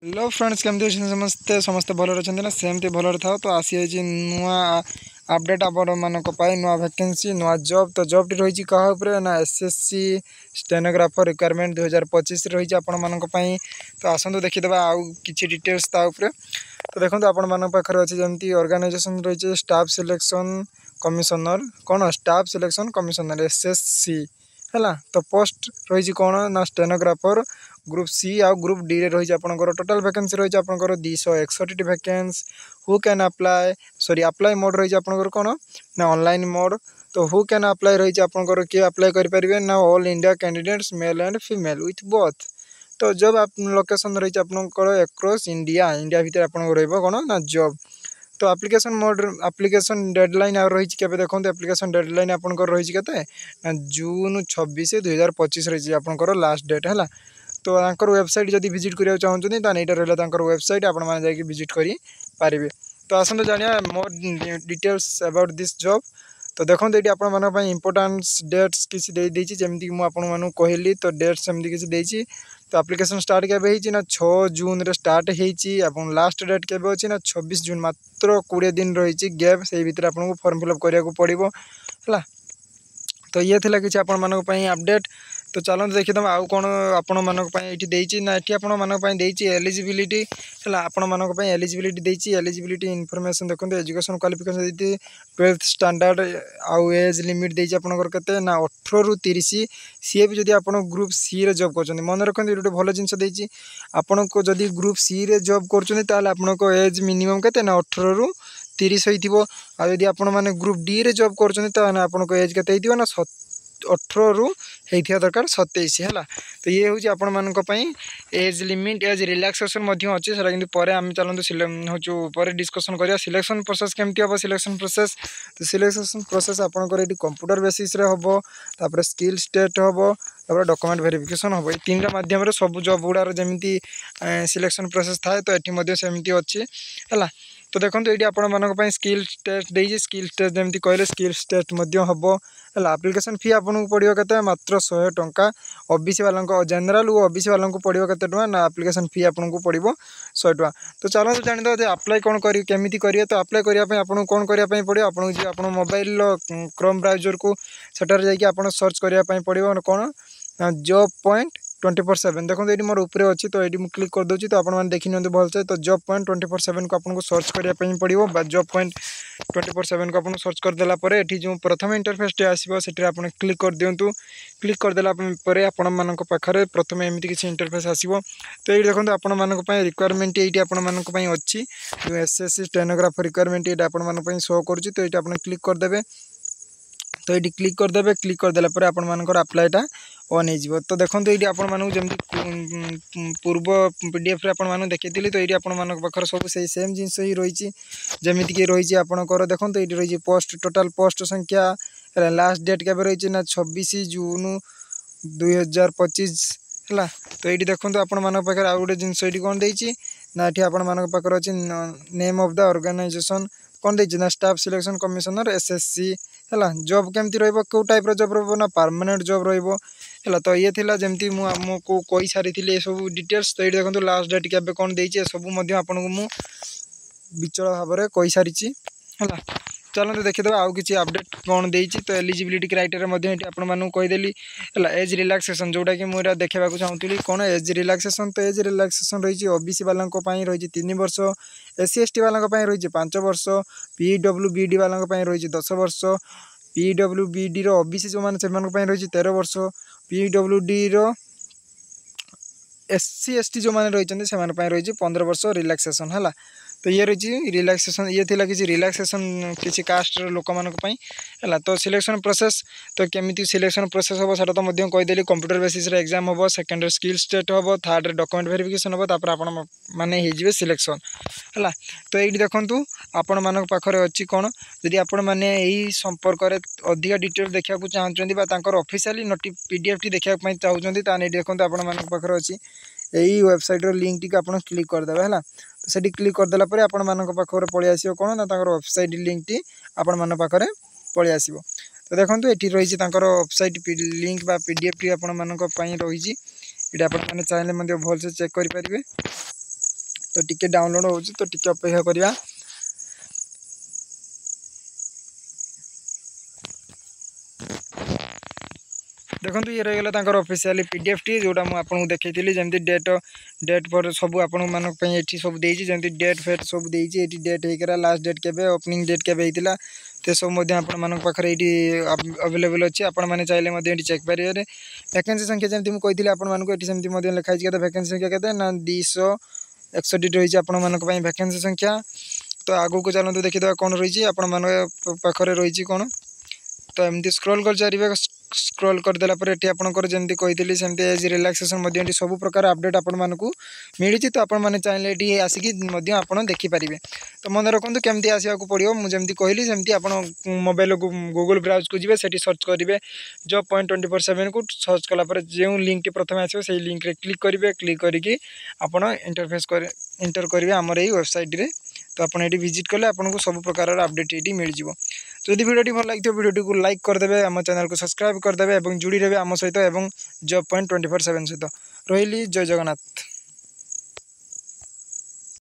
Hello friends केमती अच्छे समस्ते समस्ते भल अच्छा ना सेमती भल था तो आसी नुआ अपडेट आपण मानक नुआ वैकेंसी नुआ जॉब तो जॉब टी रही क्या ना एसएससी स्टेनोग्राफर रिक्वायरमेंट 2025 रही आपण मानक तो आसतु देखीदे आउ कि डिटेल्स तो देखो आपण मान पाखे अच्छे जमी ऑर्गेनाइजेशन रही स्टाफ सिलेक्शन कमिशनर कौन स्टाफ सिलेक्शन कमिशनर एसएससी है तो पोस्ट रही कौन ना स्टेनोग्राफर ग्रुप सी आउ ग्रुप डी रे रही आपंकर टोटाल वैकेंसी रही आपंकर 261 vacancy who can apply sorry apply mode रही आपंकर कौन ना ऑनलाइन मोड तो हु कैन अप्लाई रही आपंकर किए अप्लाई करेंगे ना all India candidates male and female with both तो जब आप लोकेशन रही आपंकर एक्रॉस इंडिया इंडिया भितर आपको कौन ना जॉब तो एप्लिकेशन मोड एप्लिकेशन डेडलाइन रही देखो एप्लिकेशन डेडलाइन आपंकर रही के जून 26 2025 रही आपंकर लास्ट डेट है तो वेबसाइट जब विजिट करा चाहते तो यहाँ रहा वेबसाइट आपड़ी विजिट करेंगे तो आसतु जाना more details about this job तो देखो ये आप इंपोर्टान्स डेट्स किसी देती जमीक मुझे कहली तो डेट्स एमती किसी तो एप्लिकेशन स्टार्ट के ना 6 जून रे स्टार्ट हो लास्ट डेट के ना 26 जून मात्र 20 दिन रही गैप से भीतर आपको फॉर्म फिलअप कराया पड़ो है तो ये थिला कि आपण मानक अपडेट तो चलते देखीदे आउ कौन आपण मानक ये ना ये आपण मानक एलिजिबिलिटी है आपण मानक एलिजिबिलिटी एलिजिबिलिटी इनफॉरमेशन देखो एजुकेशन क्वालिफिकेशन देती 12th स्टैंडर्ड आउ एज लिमिट देती आपंकर के ना 18 ରୁ 30 सी भी जब आप ग्रुप सी रे जॉब कर मन रखते ये भल जिन आपण को जदि ग्रुप सी रे जॉब कर एज मिनिमम के ना 18 ରୁ 30 होती आदि आपण मैंने ग्रुप डी रे जॉब कर एज के ना 18 ରୁ होता दरकार 27 है तो ये हूँ आपण मानक एज लिमिट एज रिलैक्सेशन अच्छे सर कि आम चलते हूँ डिस्कसन करिया सिलेक्शन प्रोसेस केमती हम सिलेक्शन प्रोसेस तो सिलेक्शन प्रोसेस आपंकर ये कंप्यूटर बेसिस रे हम तापर स्किल टेस्ट हम तापर डॉक्यूमेंट वेरिफिकेशन हम ये 3टा माध्यम सब जॉब गुड़ार जमी सिलेक्शन प्रोसेस थाए तो ये सेमती अच्छी है तो देखो ये आपण स्किल टेस्ट दे स्किल टेस्ट जमी कहले स्किल टेस्ट हम है एप्लिकेशन फी आपको पड़ो के मात्र 100 टंका ओबीसी वाला जनरल और ओबीसी वाला पड़ो के ना एप्लिकेशन फी आपको पड़ो 100 टका तो चलो जानी अप्लाई कौन केमी करेंगे तो अप्लाई करने आपको कौन करने पड़ो आपको मोबाइल क्रोम ब्राउजर को सेटार जाकि सर्च करने पड़ो कौन जॉब पॉइंट 24/7 देखो ये मोर ऊपर अच्छी तो ये क्लिक कर दूसरी तो आपने देखी नि भलसे तो जॉब पॉइंट 24/7 को आपको सर्च करने पड़ो जॉब पॉइंट 24/7 को आपको सर्च करदेला ये जो प्रथम इंटरफेस आसो से क्लिक कर दिंतु क्लिक करदेला आपण मान पाखे प्रथम एमती किसी इंटरफेस आसो तो ये देखो आपण मान रिक्वायरमेंट ये अच्छी जो एसएससी स्टेनोग्राफर रिक्वायरमेंट ये आपण शो करुँच तो ये आप क्लिक करदे तो ये क्लिक करदेला आपण मानकर अप्लाईटा ऑन हो तो देखो ये आपण जमी पूर्व पीडीएफ आपण देखी तो ये आपण पाखर सब से सेम जिनस ही रही जमीक रही आपंकर देखो ये रही पोस्ट टोटाल पोस्ट संख्या लास्ट डेट के रही ना 26 जून 2025 है तो ये देखो आपण मान पाखे आउ गोटे जिनस ये कौन देती ना ये आपण मान पाखे अच्छे नेम ऑफ द ऑर्गेनाइजेशन कौन देती ना स्टाफ सिलेक्शन कमिशनर एसएससी है जॉब केमती रो टाइप जॉब ना परमानेंट जॉब है तो ये थिला जमती मुझको कही सारी सब डिटेल्स तो ये देखो लास्ट डेट के कौन देती सब आपको मु विचल भाव में कही सारी है चलते देखीदे आउ कि अपडेट कौन देती तो एलिजिबिलिटी क्राइटेरिया आपको कहीदेली है एज रिलैक्सेशन जोटा कि मुझे देखा चाहूँगी कौन एज रिलैक्सेशन तो एज रिलैक्सेशन रही ओबीसी वालों रही 3 वर्ष एससी एसटी वालों रही 5 वर्ष पीडब्ल्यूबीडी वालों रही 10 वर्ष पीडब्ल्यूबीडी ओबीसी जो मैंने रही 13 वर्ष पीडब्ल्यूडी एससी एसटी जो मैंने रही से रही 15 वर्ष रिलैक्सेशन है तो ये रही रिलैक्सेशन ये थिला किसी रिलैक्सेशन किसी कास्ट लोक मानक है तो सिलेक्शन प्रोसेस तो केमी सिलेक्शन प्रोसेस हम से तो कहीदेली कंप्यूटर बेसिस एग्जाम हम सेकेंड स्किल टेस्ट हम थर्ड डॉक्यूमेंट वेरिफिकेशन हम तापर आपण मैंने हो सिलेक्शन है तो ये देखूँ आपण मान पाखे अच्छी कौन जदि आपण मैंने यही संपर्क में अधिक डिटेल देखा चाहते ऑफिशियली पीडीएफ टी देखा चाहते देखो आपण मान पाखे अच्छी यही वेबसाइट लिंक टी आप क्लिक करदे है तो से क्लिक करदेला आपण मान पाखे पलि आस कौन ना वेबसाइट लिंक टी आपण मान पाखे पलि आस तो देखो ये रही वेबसाइट लिंक बा पीडीएफ टी आपण मान रही ये आपने चाहिए भलसे चेक करेंगे तो टिके डाउनलोड होउछि तो टिके अपेक्षा करिया। देखो ये रहीगला तांकर ऑफिशियली पीडीएफ टी जोटा मु आपन देखैतिली जेमति डेट पर सब आपन मानक पई एठी सब देइछि जेमति डेट फेट सब देइछि एठी डेट हेकरा लास्ट डेट केबे ओपनिंग डेट केबे हेतिला ते सब मध्ये आपन मानक पाखरे एठी अवेलेबल अछि। आपन माने चाहिले मध्ये एठी चेक परिये वैकेंसी संख्या जेमति मु कहितिली आपन मानको एठी सेमति मध्ये लिखाइ छि केते वैकेंसी संख्या केते ना 261 रहिछि आपन मानक पई वैकेंसी संख्या। तो आगु को चलंतु देखिदवा कोन रहिछि आपन मानक पाखरे रहिछि कोन। तो एमती स्क्रॉल कर चाहिए स्क्रॉल करदेला ये आपंकर जमी कही सेमती एज रिलैक्सेशन सब प्रकार अपडेट आपण मानक मिली। तो आपण मैंने चाहिए ये आसिक देखिपारे। तो मन रखु केमती आसवा पड़ो मुझे कहली सेमती आप मोबाइल गूगल ब्राउज को जी से सर्च करेंगे जॉब पॉइंट 24/7 को सर्च कलापर जो लिंक प्रथम आसो से लिंक रे क्लिक करेंगे क्लिक करके आपड़ इंटरफेस इंटर करेंगे आमर ये वेबसाइट रे। तो आप ये विजिट कले आपको सब प्रकार अपडेट ये मिल जाव। तो यदि वीडियो भल लगी वीडियो को लाइक करदे आम चैनल को सब्सक्राइब करदे और जुड़ी रहे आम सहित जॉब पॉइंट 24/7 सहित। रही जय जगन्नाथ।